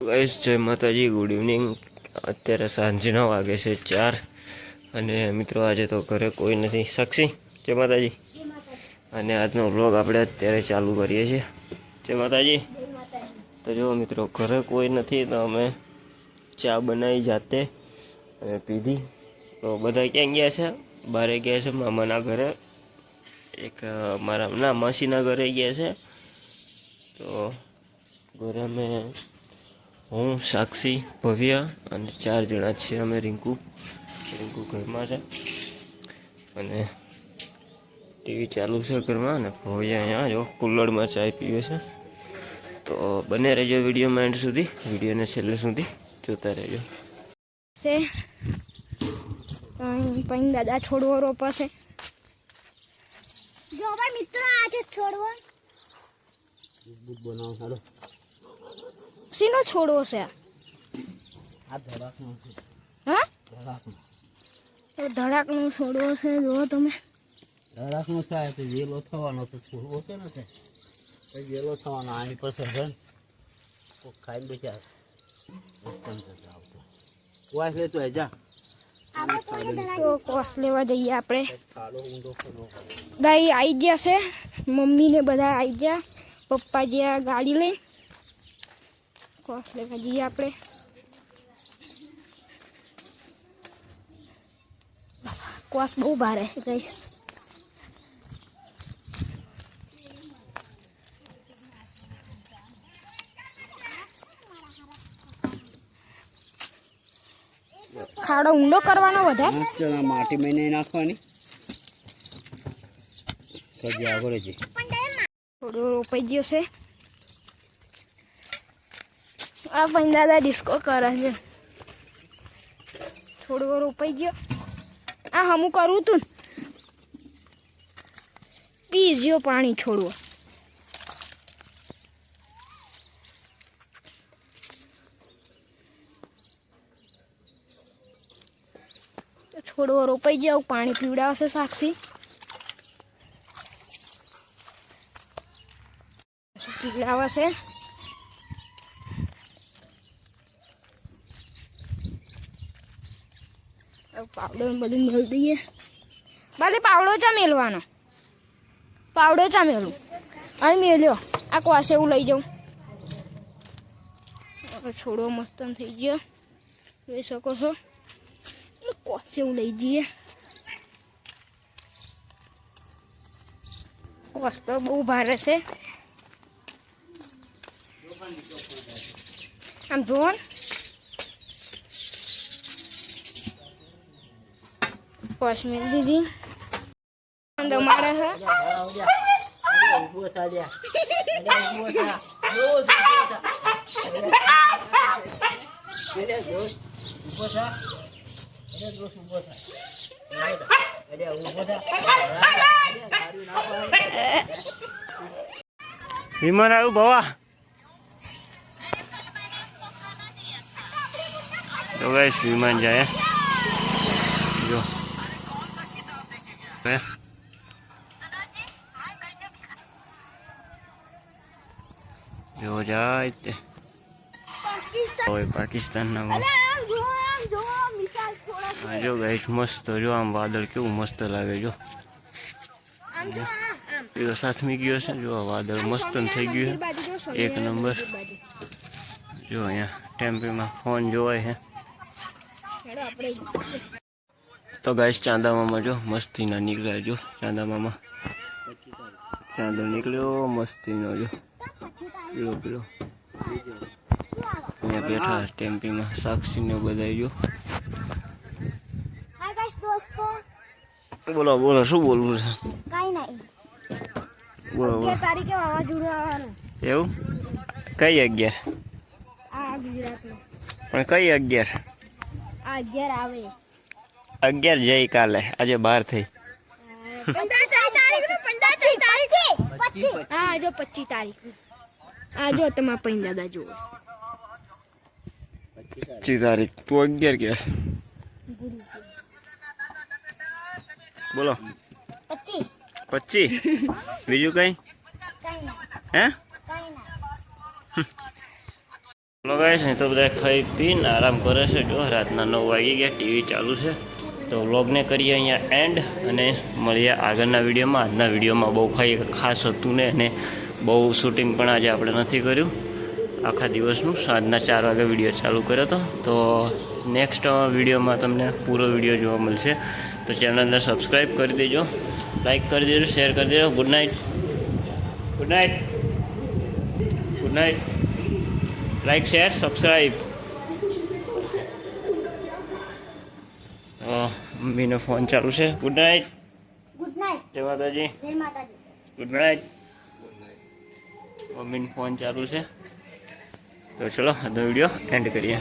Guys જય માતાજી, good evening. અત્યારે સાંજના વાગે છે 4 અને મિત્રો આજે તો ઘરે કોઈ નથી। સાક્ષી જય માતાજી। અને આજનો વ્લોગ આપણે અત્યારે ચાલુ કરીએ છીએ। જય માતાજી। તો જો મિત્રો ઘરે કોઈ નથી તો અમે ચા બનાવી જાતે અને પીધી। તો બધા ક્યાં ગયા છે? બહાર ગયા છે મામાના ઘરે, એક મારા ના માસીના ઘરે ગયા છે। તો ઘરે અમે હું, સાક્ષી, ભવ્ય અને 4 જણા છીએ અમે। રિંકુ ઘરમાં છે અને ટીવી ચાલુ છે ઘરમાં, અને ભવ્ય અહીંયા જો કુલ્લડમાં ચાય પીવે છે। તો બને રહેજો વિડીયોમાં એન્ડ સુધી, વિડીયોને છેલ્લે સુધી જોતા રહેજો। પણ દાદા છોડવો રોપાશે। જો ભાઈ મિત્રો આ છે છોડવો, બનાવો હાલો। સીનો છોડવો છે આ ધડાકનો છે। હા ધડાકનો, એ ધડાકનો છોડવો છે। જો તમે ધડાકનો થાય તો વેલો થવાનો તો છોડવો છે ને, કે વેલો થવાનો આની પાસે છે તો ખાઈ બેઠા વાસ લેતો જા। તો કોસ લેવા જઈએ આપણે। દાઈ આવી ગયા છે, મમ્મી ને બધા આવી ગયા, પપ્પા જ્યાં ગાડી લઈ કોસ લેવા જઈએ આપણે। કોસ બહુ ભારે છે ગાઈસ। ખાડો ઊંડો કરવાનો વધારે માટી મહિને નાખવાની થોડું રોપાઈ ગયો છે। આ પણ દાદા ડિસ્કો કરે છે। થોડું રોપાઈ ગયો, આ હમું કરું તું પી ગયો પાણી છોડવો। છોડવો રોપાઈ ગયો, પાણી પીવડાવશે સાક્ષી। પીવડાવશે પાવડો બધું મેળ દઈએ। બાલે પાવડો ચા મેળવાનો, પાવડો ચા મેળવું અહીં મેલ્યો। આ કોસે એવું લઈ જાઉં। છોડવો મસ્ત થઈ ગયો, જોઈ શકો છો। કોસે એવું લઈ જઈએ। કોસ તો બહુ ભારે છે, આમ જોવો ને। કોસ મેળ દીધી, મારે છે વિમાન આવ્યું ભવા। તો ગાઈસ વિમાન જાય જો જો જાય તે પાકિસ્તાનના। હા જો ગાઈસ મસ્ત, જો આમ વાદળ કેવું મસ્ત લાગે। જો પેલો સાથમી ગયો છે, જો વાદળ મસ્ત થઈ ગયું છે, એક નંબર। જો અહીંયા ટેમ્પીમાં ફોન જોવાય છે। તો ગાઈસ ચાંદા મામા જો મસ્તીના નીકળ્યા। જો ચાંદા મામા, ચાંદો નીકળ્યો મસ્તીનો। જો પેલો પેલો અહીંયા બેઠા ટેમ્પીમાં, સાક્ષીને બધા। જો બોલો બોલો, શું બોલવું છે? કઈ નહીં, બોલો બોલો। 11 તારીખે વાવાઝોડું આવવાનું। એવું? કઈ 11? આ ગુજરાતમાં। પણ કઈ 11? આ 11 આવે। 11 જઈ કાલે, આજે 12 થઈ। હા જો 25 તારીખ। આ જો તમારા પૈન દાદા જુઓ 25 તારીખ, તું 11 કે છે? બોલો 25 બીજું કઈ? હે? લગાવે છે તો બધા ખાઈ પીને આરામ કરે છે. જો રાતના 9 વાગી ગયા, ટીવી ચાલુ છે. તો વ્લોગને કરીએ અહીંયા એન્ડ અને મળીએ આગળના વિડીયોમાં. આજના વિડીયોમાં બહુ ખાસ હતું ને, અને બહુ શૂટિંગ પણ આજે આપણે નથી કર્યું. આખા દિવસનું સાંજના 4 વાગે વિડીયો ચાલુ કર્યો હતો. તો નેક્સ્ટ વિડીયોમાં તમને પૂરો વિડીયો જોવા મળશે. તો ચેનલને સબસ્ક્રાઈબ કરી દેજો, લાઈક કરી દેજો, શેર કરી દેજો. Good night, good night, good night. Like, share, subscribe. મમ્મીનો ફોન ચાલુ છે. ગુડ નાઇટ, ગુડ નાઇટ, જય માતાજી, જય માતાજી. Good night. મમ્મીનો ફોન ચાલુ છે. તો ચલો આજનો વિડીયો એન્ડ કરીએ.